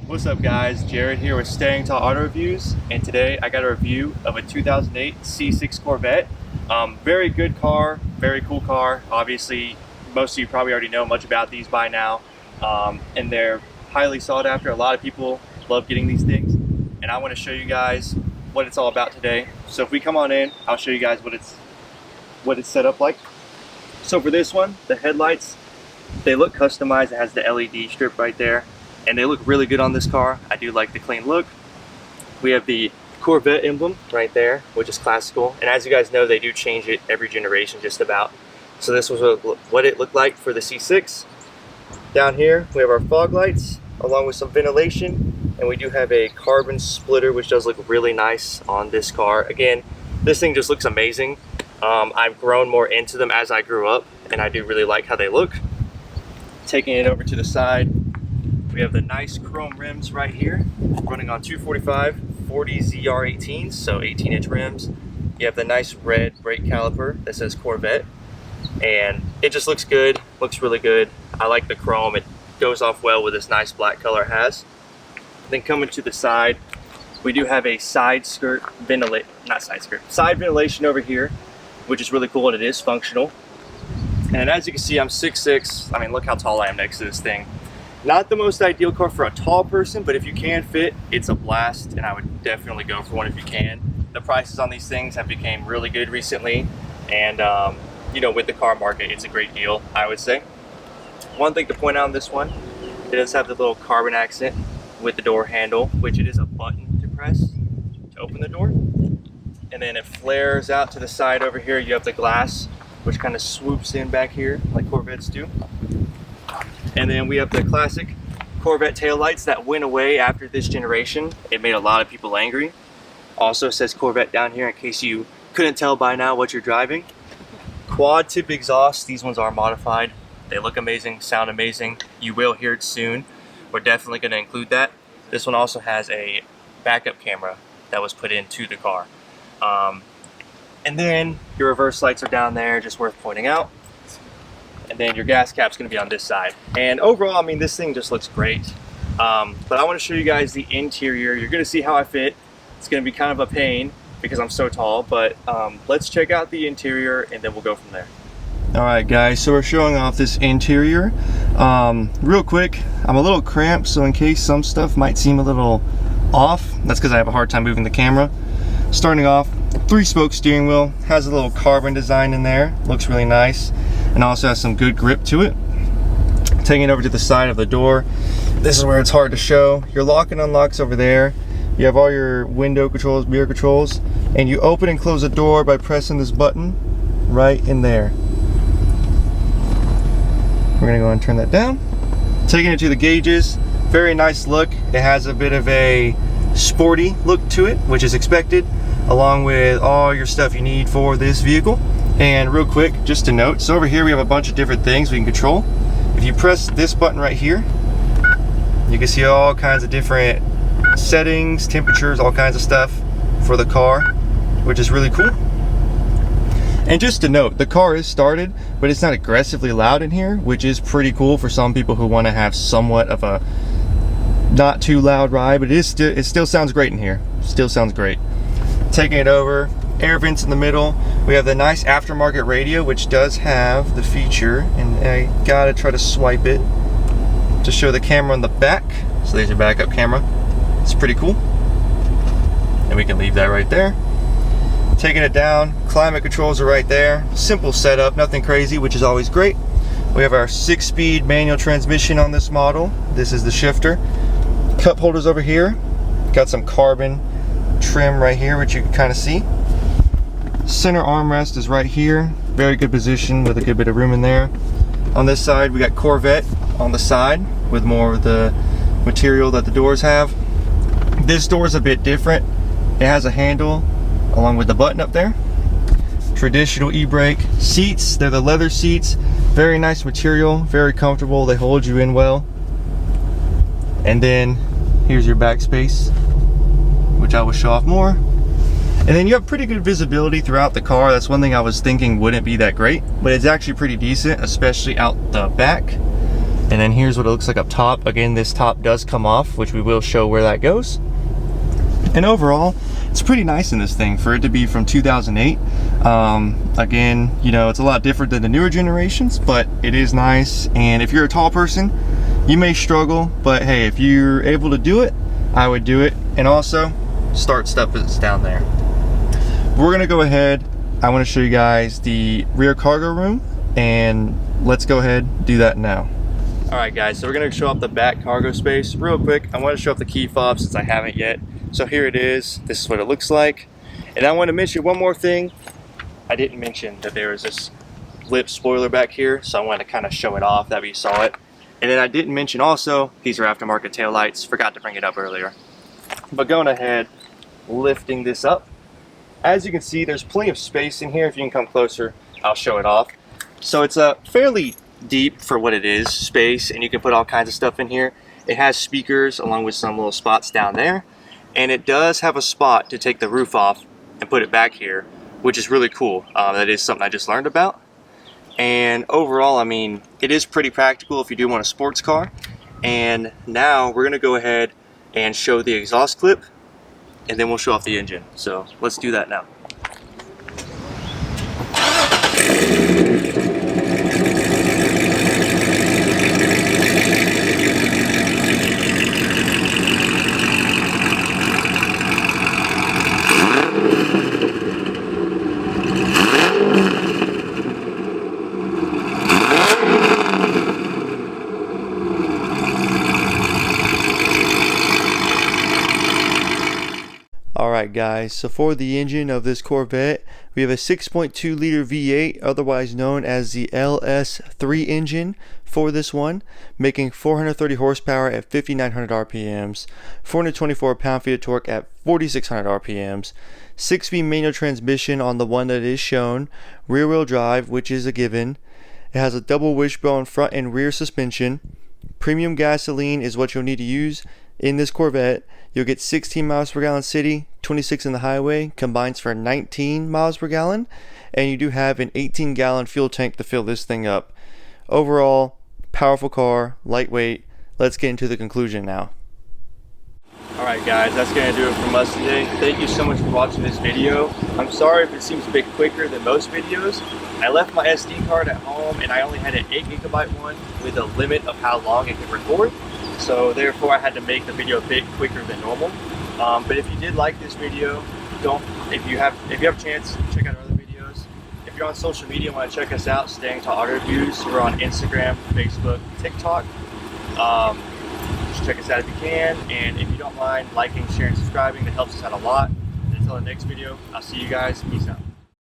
What's up guys, Jared here with Standingtallautoreviews, and today I got a review of a 2008 C6 Corvette. Very good car, very cool car. Obviously, most of you probably already know much about these by now, and they're highly sought after. A lot of people love getting these things, and I want to show you guys what it's all about today. So if we come on in, I'll show you guys what it's set up like. So for this one, the headlights, they look customized. It has the LED strip right there, and they look really good on this car. I do like the clean look. We have the Corvette emblem right there, which is classical, and as you guys know, they do change it every generation just about. So this was what it looked like for the C6. Down here we have our fog lights along with some ventilation, and we do have a carbon splitter, which does look really nice on this car. Again, this thing just looks amazing. I've grown more into them as I grew up, and I do really like how they look. Taking it over to the side, we have the nice chrome rims right here, running on 245 40 ZR18s, so 18-inch rims. You have the nice red brake caliper that says Corvette, and it just looks good, looks really good. I like the chrome, it goes off well with this nice black color it has. Then coming to the side, we do have a side ventilation over here, which is really cool, and it is functional. And as you can see, I'm 6'6". I mean, look how tall I am next to this thing. Not the most ideal car for a tall person, but if you can fit, it's a blast, and I would definitely go for one if you can. The prices on these things have become really good recently, and you know, with the car market, it's a great deal, I would say. One thing to point out on this one, it does have the little carbon accent with the door handle, which it is a button to press to open the door. And then it flares out to the side over here. You have the glass, which kind of swoops in back here like Corvettes do. And then we have the classic Corvette taillights that went away after this generation. It made a lot of people angry. Also says Corvette down here in case you couldn't tell by now what you're driving. Quad tip exhaust, these ones are modified. They look amazing, sound amazing. You will hear it soon. We're definitely going to include that. This one also has a backup camera that was put into the car. And then your reverse lights are down there, just worth pointing out. And then your gas cap's going to be on this side. And overall, I mean, this thing just looks great. But I want to show you guys the interior. You're going to see how I fit. It's going to be kind of a pain because I'm so tall, but let's check out the interior and then we'll go from there. Alright guys, so we're showing off this interior. Real quick, I'm a little cramped, so in case some stuff might seem a little off, that's because I have a hard time moving the camera. Starting off, 3-spoke steering wheel, has a little carbon design in there, looks really nice, and also has some good grip to it. Taking it over to the side of the door, this is where it's hard to show. Your lock and unlocks over there. You have all your window controls, mirror controls, and you open and close the door by pressing this button right in there. We're gonna go and turn that down. Taking it to the gauges, very nice look. It has a bit of a sporty look to it, which is expected, along with all your stuff you need for this vehicle. And real quick, just to note, so over here we have a bunch of different things we can control. If you press this button right here, you can see all kinds of different settings, temperatures, all kinds of stuff for the car, which is really cool. And just to note, the car is started, but it's not aggressively loud in here, which is pretty cool for some people who want to have somewhat of a not too loud ride, but it still sounds great in here. Still sounds great. Taking it over, air vents in the middle. We have the nice aftermarket radio, which does have the feature, and I gotta try to swipe it to show the camera on the back. So there's your backup camera. It's pretty cool. And we can leave that right there. Taking it down, climate controls are right there. Simple setup, nothing crazy, which is always great. We have our 6-speed manual transmission on this model. This is the shifter. Cup holders over here. Got some carbon trim right here, which you can kind of see. Center armrest is right here. Very good position with a good bit of room in there. On this side, we got Corvette on the side with more of the material that the doors have. This door is a bit different. It has a handle along with the button up there. Traditional e-brake seats, they're the leather seats, very nice material, very comfortable, they hold you in well. And then here's your back space, which I will show off more. And then you have pretty good visibility throughout the car. That's one thing I was thinking wouldn't be that great, but it's actually pretty decent, especially out the back. And then here's what it looks like up top. Again, this top does come off, which we will show where that goes. And overall, it's pretty nice in this thing for it to be from 2008. Again, you know, it's a lot different than the newer generations, but it is nice. And if you're a tall person, you may struggle, but hey, if you're able to do it, I would do it. And also, start step is down there. We're gonna go ahead. I want to show you guys the rear cargo room, and let's go ahead and do that now. All right, guys, so we're gonna show off the back cargo space real quick. I want to show off the key fob since I haven't yet. So here it is. This is what it looks like. And I want to mention one more thing. I didn't mention that there is this lip spoiler back here, so I wanted to kind of show it off that we saw it. And then I didn't mention also, these are aftermarket taillights. Forgot to bring it up earlier. But going ahead, lifting this up. As you can see, there's plenty of space in here. If you can come closer, I'll show it off. So it's a fairly deep for what it is space, and you can put all kinds of stuff in here. It has speakers along with some little spots down there. And it does have a spot to take the roof off and put it back here, which is really cool. That is something I just learned about. And overall, I mean, it is pretty practical if you do want a sports car. And now we're gonna go ahead and show the exhaust clip, and then we'll show off the engine. So let's do that now. Alright guys, so for the engine of this Corvette, we have a 6.2 liter V8, otherwise known as the LS3 engine for this one, making 430 horsepower at 5,900 RPMs, 424 pound-feet of torque at 4,600 RPMs, 6-speed manual transmission on the one that is shown, rear-wheel drive, which is a given. It has a double wishbone front and rear suspension. Premium gasoline is what you'll need to use in this Corvette. You'll get 16 miles per gallon city, 26 in the highway, combines for 19 miles per gallon, and you do have an 18-gallon fuel tank to fill this thing up. Overall, powerful car, lightweight. Let's get into the conclusion now. Alright guys, that's going to do it from us today. Thank you so much for watching this video. I'm sorry if it seems a bit quicker than most videos. I left my SD card at home and I only had an 8 gigabyte one with a limit of how long it could record. So therefore I had to make the video a bit quicker than normal. But if you did like this video, if you have a chance, check out our other videos. If you're on social media and want to check us out, Standingtallautoreviews, we're on Instagram, Facebook, TikTok. Just check us out if you can, and if you don't mind liking, sharing, subscribing, that helps us out a lot. And until the next video, I'll see you guys. Peace out.